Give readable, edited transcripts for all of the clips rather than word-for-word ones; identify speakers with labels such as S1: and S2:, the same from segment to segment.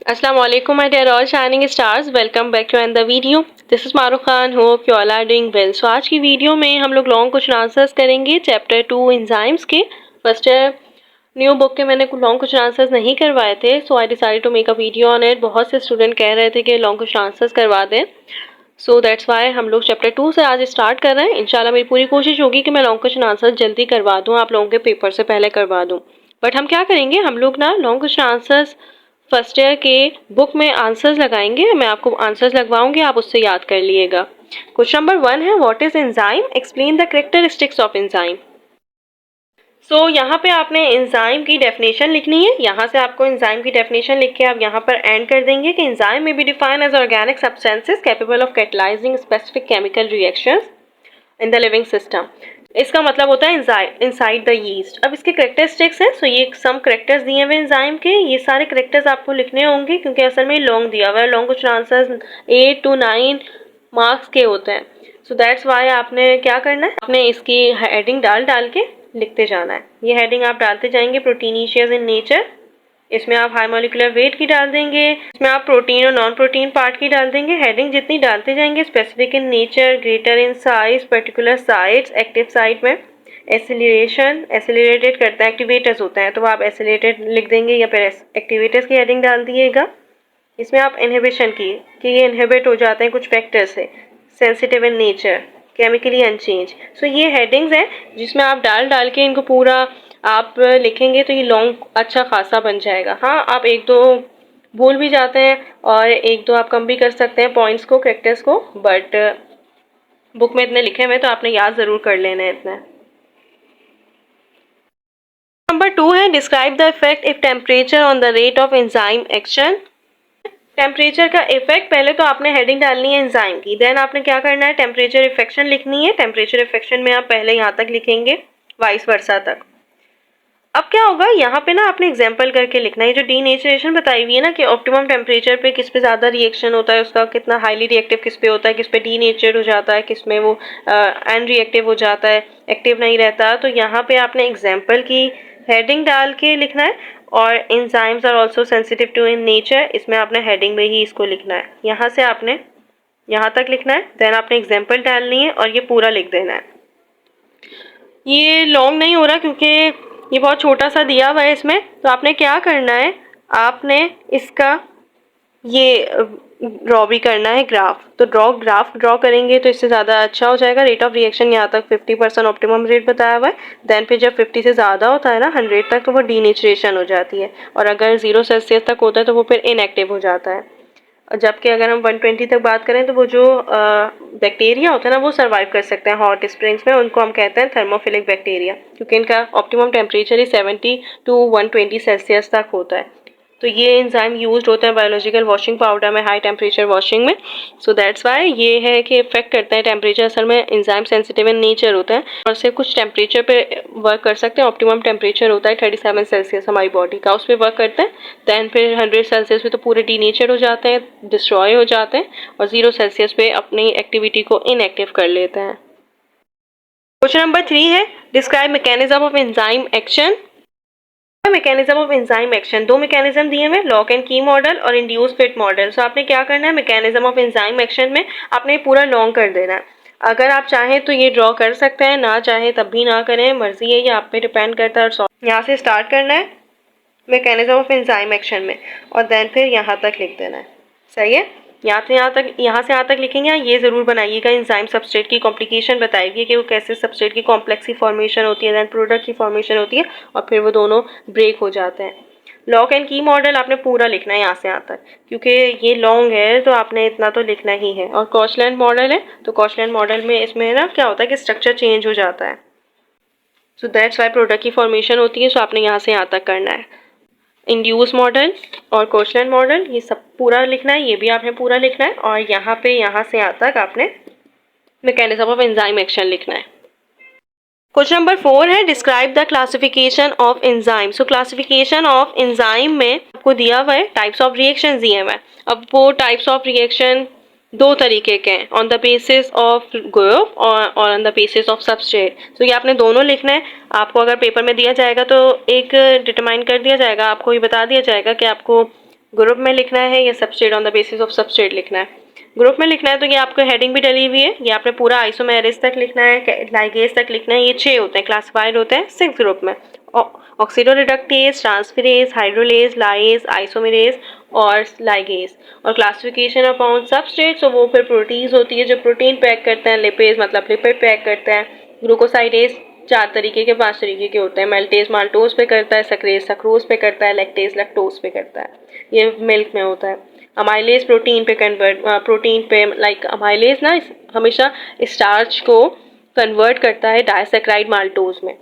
S1: Assalamu alaikum my dear all shining stars, welcome back to another video. This is Maru Khan, hope you all are doing well. So आज की video में हम लोग long question answers करेंगे chapter 2 enzymes के। First new book के मैंने long question answers नहीं करवाए थे, so I decided to make a video on it. बहुत से स्टूडेंट कह रहे थे कि लॉन्ग क्वेश्चन आंसर्स करवा दें, सो दैट्स वाई हम लोग चैप्टर 2 से आज स्टार्ट कर रहे हैं। इंशाल्लाह मेरी पूरी कोशिश होगी कि मैं लॉन्ग क्वेश्चन आंसर जल्दी करवा दूँ, आप लोगों के पेपर से पहले करवा दूँ। बट हम क्या करेंगे, हम लोग ना long question answers first year के बुक में आंसर्स लगाएंगे। मैं आपको आंसर्स लगवाऊंगी, आप उससे याद कर लीजिएगा। क्वेश्चन नंबर 1 है, what is enzyme, explain the characteristics of enzyme. So यहाँ पे आपने एंजाइम की डेफिनेशन लिखनी है। यहाँ से आपको एंजाइम की डेफिनेशन लिख के आप यहाँ पर एंड कर देंगे कि एंजाइम में be defined as organic substances capable of catalysing specific chemical reactions in the living system. इसका मतलब होता है इनसाइड द यीस्ट। अब इसके करेक्टरिस्टिक्स हैं, सो ये सम करेक्टर्स दिए हुए एंजाइम के, ये सारे करेक्टर्स आपको लिखने होंगे क्योंकि असल में लॉन्ग दिया हुआ है। Long question answers 8 to 9 marks के होते हैं, सो दैट्स वाई आपने क्या करना है, आपने इसकी हेडिंग डाल के लिखते जाना है। ये हेडिंग आप डालते जाएंगे, प्रोटीनिशियस इन नेचर, इसमें आप हाई मॉलिक्यूलर वेट की डाल देंगे, इसमें आप प्रोटीन और नॉन प्रोटीन पार्ट की डाल देंगे। हेडिंग जितनी डालते जाएंगे, specific in nature, greater in size, particular sites, active site में एसिलेशन, एसिलेटेड करता है, एक्टिवेटर्स होता है, तो आप एसिलेटेड लिख देंगे या फिर एक्टिवेटर्स की हेडिंग डाल दिएगा। इसमें आप इनहिबिशन की कि ये इनहिबिट हो जाते हैं कुछ फैक्टर से, sensitive in nature, chemically unchange. So ये हेडिंग्स हैं जिसमें आप डाल के इनको पूरा आप लिखेंगे तो ये लॉन्ग अच्छा खासा बन जाएगा। हाँ, आप एक दो भूल भी जाते हैं और एक दो आप कम भी कर सकते हैं पॉइंट्स को, कैरेक्टर्स को, बट बुक में इतने लिखे हुए तो आपने याद ज़रूर कर लेना है इतना। नंबर 2 है, describe the effect if temperature on the rate of enzyme action. Temperature का इफेक्ट, पहले तो आपने हेडिंग डालनी है एंजाइम की, देन आपने क्या करना है, टेम्परेचर इफेक्शन लिखनी है। टेम्परेचर इफेक्शन में आप पहले यहाँ तक लिखेंगे, वाइस वर्सा तक। अब क्या होगा, यहाँ पे ना आपने एग्जाम्पल करके लिखना है। ये जो डीनेचरेशन बताई हुई है ना कि ऑप्टिमम टेम्परेचर पे किस पे ज़्यादा रिएक्शन होता है, उसका कितना हाईली रिएक्टिव किस पे होता है, किस पे डीनेचर हो जाता है, किस में वो अनरिएक्टिव हो जाता है, एक्टिव नहीं रहता। तो यहाँ पे आपने एग्जाम्पल की हेडिंग डाल के लिखना है। और enzymes are also sensitive to in nature, इसमें आपने हेडिंग में ही इसको लिखना है। यहाँ से आपने यहाँ तक लिखना है, देन आपने एग्जाम्पल डालनी है और ये पूरा लिख देना है। ये लॉन्ग नहीं हो रहा क्योंकि ये बहुत छोटा सा दिया हुआ है इसमें। तो आपने क्या करना है, आपने इसका ये ड्रॉ भी करना है ग्राफ। तो ग्राफ ड्रॉ करेंगे तो इससे ज़्यादा अच्छा हो जाएगा। रेट ऑफ रिएक्शन यहाँ तक 50% ऑप्टिमम रेट बताया हुआ है। देन फिर जब 50 से ज़्यादा होता है ना, 100 तक, तो वो डीनेचरेशन हो जाती है। और अगर 0 सेल्सियस तक होता है तो वो फिर इनएक्टिव हो जाता है। जबकि अगर हम 120 तक बात करें तो वो जो बैक्टीरिया होता है ना, वो सर्वाइव कर सकते हैं हॉट स्प्रिंग्स में, उनको हम कहते हैं थर्मोफिलिक बैक्टीरिया, क्योंकि इनका optimum temperature he 70 to 120 Celsius तक होता है। तो ये एंजाइम यूज्ड होते हैं बायोलॉजिकल वॉशिंग पाउडर में, हाई टेम्परेचर वॉशिंग में। सो दैट्स वाई ये है कि इफेक्ट करता है टेम्परेचर। असल में एंजाइम सेंसिटिव इन नेचर होता है और से कुछ टेम्परेचर पे वर्क कर सकते हैं। ऑप्टिमम टेम्परेचर होता है 37 सेल्सियस हमारी बॉडी का, उस पर वर्क करते हैं। दैन फिर 100 सेल्सियस पे तो पूरे डीनेचर हो जाते हैं, डिस्ट्रॉय हो जाते हैं, और 0 सेल्सियस पे अपनी एक्टिविटी को इनएक्टिव कर लेते हैं। क्वेश्चन नंबर 3 है, describe mechanism of enzyme action. Mechanism of enzyme action, दो मैकेनिज्म दिए हुए, लॉक एंड की मॉडल और इंड्यूस फिट मॉडल। सो आपने क्या करना है, मैकेनिज्म ऑफ एंजाइम एक्शन में आपने पूरा लॉन्ग कर देना है। अगर आप चाहें तो ये ड्रॉ कर सकते हैं, ना चाहे तब भी ना करें, मर्जी है, ये आप पे डिपेंड करता है। और यहाँ से स्टार्ट करना है मैकेनिज्म ऑफ एंजाइम एक्शन में, और देन फिर यहाँ तक लिख देना है। सही है, यहाँ से यहाँ तक लिखेंगे। ये ज़रूर बनाइएगा, एंजाइम सबस्ट्रेट की कॉम्प्लिकेशन बताइए कि वो कैसे सबस्ट्रेट की कॉम्प्लेक्स की फॉर्मेशन होती है, देन प्रोडक्ट की फॉर्मेशन होती है, और फिर वो दोनों ब्रेक हो जाते हैं। लॉक एंड की मॉडल आपने पूरा लिखना है यहाँ से यहाँ तक, क्योंकि ये लॉन्ग है तो आपने इतना तो लिखना ही है। और कॉचलैंड मॉडल है, तो कॉचलैंड मॉडल में इसमें ना क्या होता है कि स्ट्रक्चर चेंज हो जाता है। सो दैट्स वाई प्रोडक्ट की फॉर्मेशन होती है। सो आपने यहाँ से यहाँ तक करना है। इंड्यूस मॉडल और कोचलैंड मॉडल, ये सब पूरा लिखना है, ये भी आपने पूरा लिखना है। और यहाँ से यहाँ तक आपने मैकेनिज्म ऑफ एंजाइम एक्शन लिखना है। क्वेश्चन नंबर 4 है, describe the classification of enzyme. So classification of enzyme में आपको दिया हुआ है, टाइप्स ऑफ रिएक्शन दिए हुए हैं। अब वो टाइप्स ऑफ रिएक्शन दो तरीके के हैं, on the basis of group और on the basis of substrate. तो ये आपने दोनों लिखना है। आपको अगर पेपर में दिया जाएगा तो एक डिटरमाइन कर दिया जाएगा, आपको ये बता दिया जाएगा कि आपको ग्रुप में लिखना है या substrate on the basis of substrate लिखना है? ग्रुप में लिखना है तो ये आपको हेडिंग भी डली हुई है, ये आपने पूरा आइसोमेरेज तक लिखना है, लाइगेज तक लिखना है। ये 6 होते हैं, क्लासिफाइड होते हैं 6 ग्रुप में। ऑक्सीडोरिडक्टेज, ट्रांसफेरेज, हाइड्रोलेज, लाइज, आइसोमेरेज और लाइगेज। और क्लासिफिकेशन अपॉन सबस्ट्रेट, तो वो फिर प्रोटीन्स होती है जो प्रोटीन पैक करते हैं, लिपेज मतलब लिपिड पैक करते हैं। ग्लूकोसाइडेज 4 तरीके के 5 तरीके के होते हैं, मेल्टेज माल्टोज पे करता है, सक्रेज सक्रोज पे करता है, लैक्टेज लैक्टोज पे करता है, ये मिल्क में होता है। अमाइलेज प्रोटीन पे प्रोटीन पे लाइक अमाइलेज ना हमेशा स्टार्च को कन्वर्ट करता है डाइसैक्राइड माल्टोज में।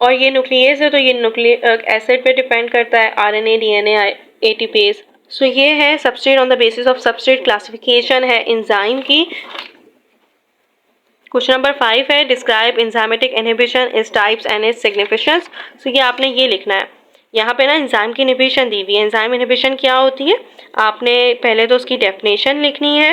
S1: और ये न्यूक्लियस है तो ये न्यूक्लिक एसिड पे डिपेंड करता है, आरएनए, डीएनए, एटीपेज। सो ये है substrate on the basis of substrate classification है एंजाइम की। क्वेश्चन नंबर 5 है describe enzymatic inhibition, its types and its significance. So ये आपने ये लिखना है। यहाँ पे ना एंजाइम की इनहिबिशन दी हुई है। एंजाइम इनहिबिशन क्या होती है, आपने पहले तो उसकी डेफिनेशन लिखनी है।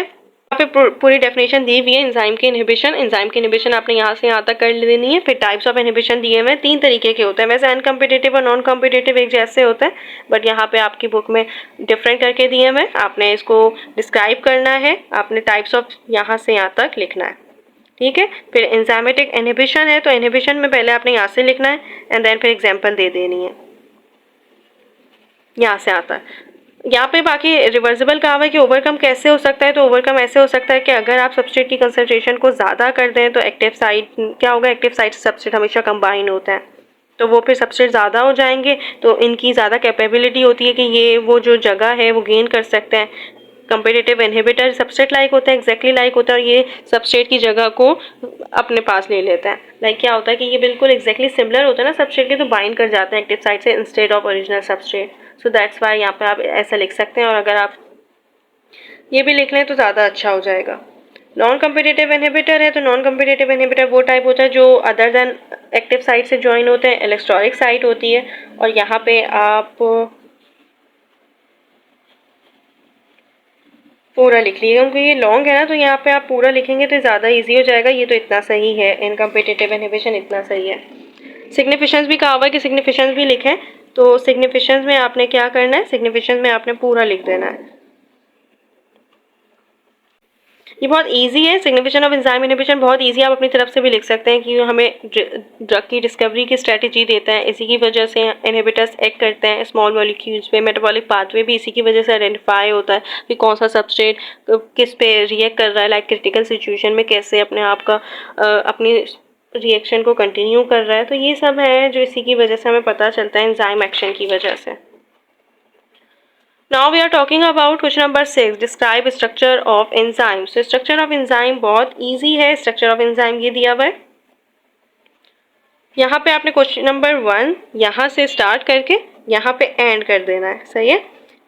S1: यहाँ पे पूरी डेफिनेशन दी हुई है एंजाइम की इनहिबिशन। एंजाइम की इनहिबिशन आपने यहाँ से यहाँ तक कर लेनी है। फिर टाइप्स ऑफ इनहिबिशन दिए हुए हैं, 3 तरीके के होते हैं। वैसे अनकम्पिटिटिव और नॉन कम्पिटिटिव एक जैसे होते हैं, बट यहाँ पे आपकी बुक में डिफरेंट करके दिए हुए हैं। आपने इसको डिस्क्राइब करना है, आपने टाइप्स ऑफ यहाँ से यहाँ तक लिखना है, ठीक है। फिर एंजाइमेटिक इनहिबिशन है तो इनहिबिशन में पहले आपने यहाँ से लिखना है एंड देन फिर एग्जांपल दे देनी है। यहाँ से आता है। यहाँ पे बाकी रिवर्सिबल कहा हुआ है कि ओवरकम कैसे हो सकता है, तो ओवरकम ऐसे हो सकता है कि अगर आप सबस्ट्रेट की कंसंट्रेशन को ज़्यादा कर दें तो एक्टिव साइट क्या होगा, एक्टिव साइट से सबस्ट्रेट हमेशा कंबाइन होता है, तो वो फिर सबस्ट्रेट ज़्यादा हो जाएंगे, तो इनकी ज़्यादा कैपेबिलिटी होती है कि ये वो जो जगह है वो गेन कर सकते हैं। कंपिटिटिव इनहिबिटर सबस्ट्रेट लाइक होता है, एग्जैक्टली लाइक होता है, और ये सबस्ट्रेट की जगह को अपने पास ले लेता है। लाइक क्या होता है कि ये बिल्कुल एग्जैक्टली सिमिलर होता है ना सबस्ट्रेट के, तो बाइंड कर जाते हैं एक्टिव साइट से instead of original substrate. So that's why यहाँ पे आप ऐसा लिख सकते हैं, और अगर आप ये भी लिख लें तो ज़्यादा अच्छा हो जाएगा। नॉन कम्पिटिटिव इनहिबिटर है तो नॉन कम्पिटिटिव इनहिबिटर वो टाइप होता है जो अदर देन एक्टिव साइट से ज्वाइन होते हैं, इलेक्ट्रॉनिक साइट होती है। और यहाँ पे आप पूरा लिख लीजिएगा, क्योंकि ये लॉन्ग है ना, तो यहाँ पे आप पूरा लिखेंगे तो ज़्यादा इजी हो जाएगा। ये तो इतना सही है, इनकम्पिटिटिव इनहिबिशन इतना सही है। सिग्निफिकेंस भी कहा हुआ है कि सिग्निफिकेंस भी लिखें, तो सिग्निफिकेंस में आपने क्या करना है, सिग्निफिकेंस में आपने पूरा लिख देना है। ये बहुत इजी है, सिग्निफिकेशन ऑफ एंजाइम इनहिबिशन बहुत इजी, आप अपनी तरफ से भी लिख सकते हैं कि हमें ड्रग की डिस्कवरी की स्ट्रेटजी देता है, इसी की वजह से इनहिबिटर्स एक्ट करते हैं स्मॉल मॉलिक्यूल्स पे। मेटाबॉलिक पाथवे भी इसी की वजह से आइडेंटिफाई होता है कि कौन सा सबस्ट्रेट किस पे रिएक्ट कर रहा है, लाइक क्रिटिकल सिचुएशन में कैसे अपने आप का अपनी रिएक्शन को कंटिन्यू कर रहा है। तो ये सब है जो इसी की वजह से हमें पता चलता है एंजाइम एक्शन की वजह से। Now we are talking about question number 6. Describe structure of enzyme. So structure of enzyme बहुत easy है। structure of enzyme ये दिया हुआ है। यहाँ पे आपने क्वेश्चन नंबर 1 यहाँ से स्टार्ट करके यहाँ पे एंड कर देना है, सही है।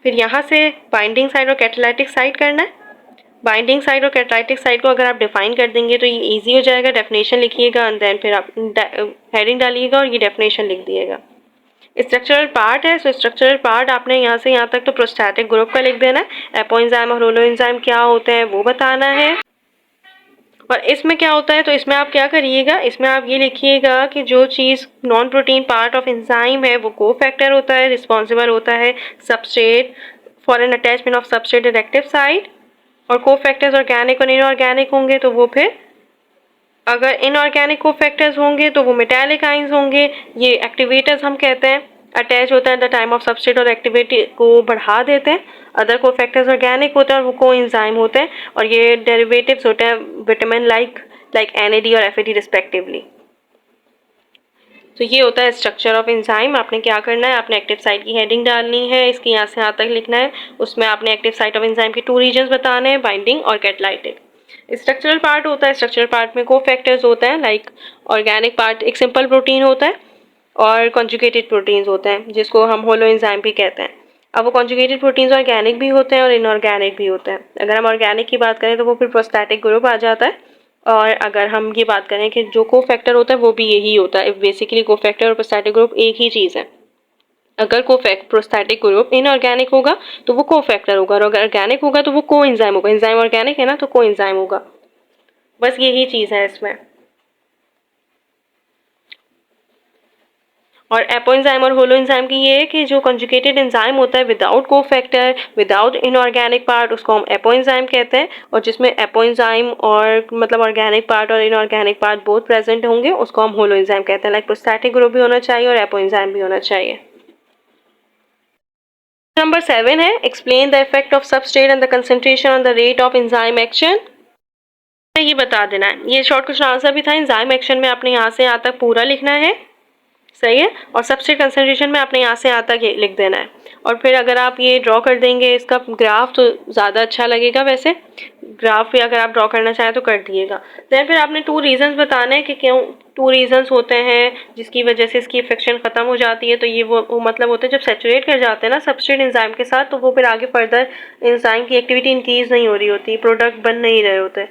S1: फिर यहाँ से बाइंडिंग साइड और कैटालाइटिक साइड करना है। बाइंडिंग साइड और कैटालाइटिक साइड को अगर आप डिफाइन कर देंगे तो ये इजी हो जाएगा। डेफिनेशन लिखिएगा एंड देन फिर आप हेडिंग डालिएगा और ये डेफिनेशन लिख दिएगा। स्ट्रक्चरल पार्ट है, सो स्ट्रक्चरल पार्ट आपने यहाँ से यहाँ तक तो प्रोस्टैटिक ग्रुप का लिख देना है। एपो एंजाइम और होलो एंजाइम क्या होते हैं वो बताना है। और इसमें क्या होता है, तो इसमें आप क्या करिएगा, इसमें आप ये लिखिएगा कि जो चीज़ non protein part of enzyme है वो को फैक्टर होता है, रिस्पॉन्सिबल होता है substrate for an attachment of substrate at active site. और को फैक्टर्स ऑर्गेनिक और इनऑर्गेनिक होंगे, तो वो फिर अगर इनऑर्गेनिक को फैक्टर्स होंगे तो वो मेटालिक आइंस होंगे। ये एक्टिवेटर्स हम कहते हैं, अटैच होता है at the time of substrate और एक्टिविटी को बढ़ा देते हैं। अदर को फैक्टर्स ऑर्गेनिक होते हैं और वो को एंजाइम होते हैं, और ये डेरिवेटिव्स होते हैं विटामिन लाइक NAD और FAD रिस्पेक्टिवली। तो ये होता है स्ट्रक्चर ऑफ एंजाइम। आपने क्या करना है, आपने एक्टिव साइट की हेडिंग डालनी है, इसकी यहाँ से यहाँ तक लिखना है। उसमें आपने एक्टिव साइट ऑफ एंजाइम के 2 रीजन्स बताने हैं, बाइंडिंग और कैटालाइटिक। स्ट्रक्चरल पार्ट होता है, स्ट्रक्चरल पार्ट में को फैक्टर्स होते हैं, लाइक ऑर्गेनिक पार्ट एक सिंपल प्रोटीन होता है और कॉन्जुगेटेड प्रोटीन्स होते हैं जिसको हम होलो एंजाइम भी कहते हैं। अब वो कॉन्जुगेटेड प्रोटीन्स ऑर्गेनिक भी होते हैं और इनऑर्गेनिक भी होते हैं। अगर हम ऑर्गेनिक की बात करें तो वो फिर प्रोस्टैटिक ग्रुप आ जाता है, और अगर हम ये बात करें कि जो को फैक्टर होता है वो भी यही होता है। बेसिकली को फैक्टर और प्रोस्टैटिक ग्रुप एक ही चीज़ है। अगर को प्रोस्टैटिक ग्रुप इनऑर्गेनिक होगा तो वो को फैक्टर होगा, और अगर ऑर्गेनिक होगा तो वो को एंजाइम होगा। एंजाइम ऑर्गेनिक है ना, तो को एंजाइम होगा। बस यही चीज़ है इसमें। और एपोएंजाइम और होलो एंजाइम की ये है कि जो कंजुगेटेड एंजाइम होता है without cofactor, without inorganic part, उसको हम एपोएंजाइम कहते हैं। और जिसमें एपोएंजाइम और मतलब ऑर्गेनिक पार्ट और इनऑर्गेनिक पार्ट बोथ प्रेजेंट होंगे उसको हम होलो एंजाइम कहते हैं। लाइक प्रोस्टैटिक ग्रुप भी होना चाहिए और एपोएंजाइम भी होना चाहिए। नंबर 7 है explain the effect of substrate and the concentration on the rate of enzyme action. ये बता देना है। ये शॉर्ट क्वेश्चन आंसर भी था। एंजाइम एक्शन में आपने यहाँ से यहाँ तक पूरा लिखना है, सही है। और सबस्ट्रेट कंसंट्रेशन में आपने यहाँ से यहाँ तक ये लिख देना है। और फिर अगर आप ये ड्रॉ कर देंगे इसका ग्राफ तो ज़्यादा अच्छा लगेगा। वैसे ग्राफ भी अगर आप ड्रॉ करना चाहें तो कर दिएगा। देन फिर आपने 2 रीजंस बताने हैं कि क्यों 2 रीजंस होते हैं जिसकी वजह से इसकी इफेक्शन ख़त्म हो जाती है। तो ये वो मतलब होते हैं जब सेचुरेट कर जाते हैं ना सबस्ट्रेट एंजाइम के साथ, तो वो फिर आगे फर्दर एंजाइम की एक्टिविटी इंक्रीज नहीं हो रही होती, प्रोडक्ट बन नहीं रहे होते।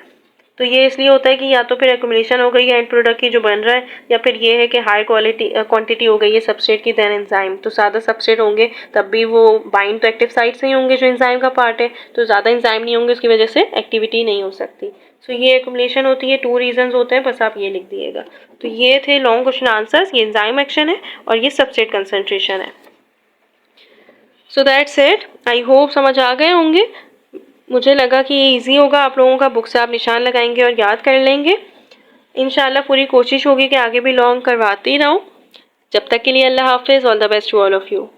S1: तो ये इसलिए होता है कि या तो फिर एक्युमुलेशन हो गई है एंड प्रोडक्ट की जो बन रहा है, या फिर ये है कि हाई क्वांटिटी हो गई है सबस्ट्रेट की देन एंजाइम। तो ज़्यादा सबस्ट्रेट होंगे तब भी वो बाइंड तो एक्टिव साइट से ही होंगे जो एंजाइम का पार्ट है, तो ज़्यादा एंजाइम नहीं होंगे, उसकी वजह से एक्टिविटी नहीं हो सकती। सो ये एक्युमुलेशन होती है। 2 रीजंस होते हैं, बस आप ये लिख दिएगा। तो ये थे लॉन्ग क्वेश्चन आंसर्स। ये एंजाइम एक्शन है और ये सबस्ट्रेट कंसंट्रेशन है। So that's it. I hope समझ आ गए होंगे। मुझे लगा कि ये ईजी होगा आप लोगों का। बुक से आप निशान लगाएंगे और याद कर लेंगे। इंशाल्लाह पूरी कोशिश होगी कि आगे भी लॉन्ग करवाती रहूँ। जब तक के लिए अल्लाह हाफिज़। All the best to all of you.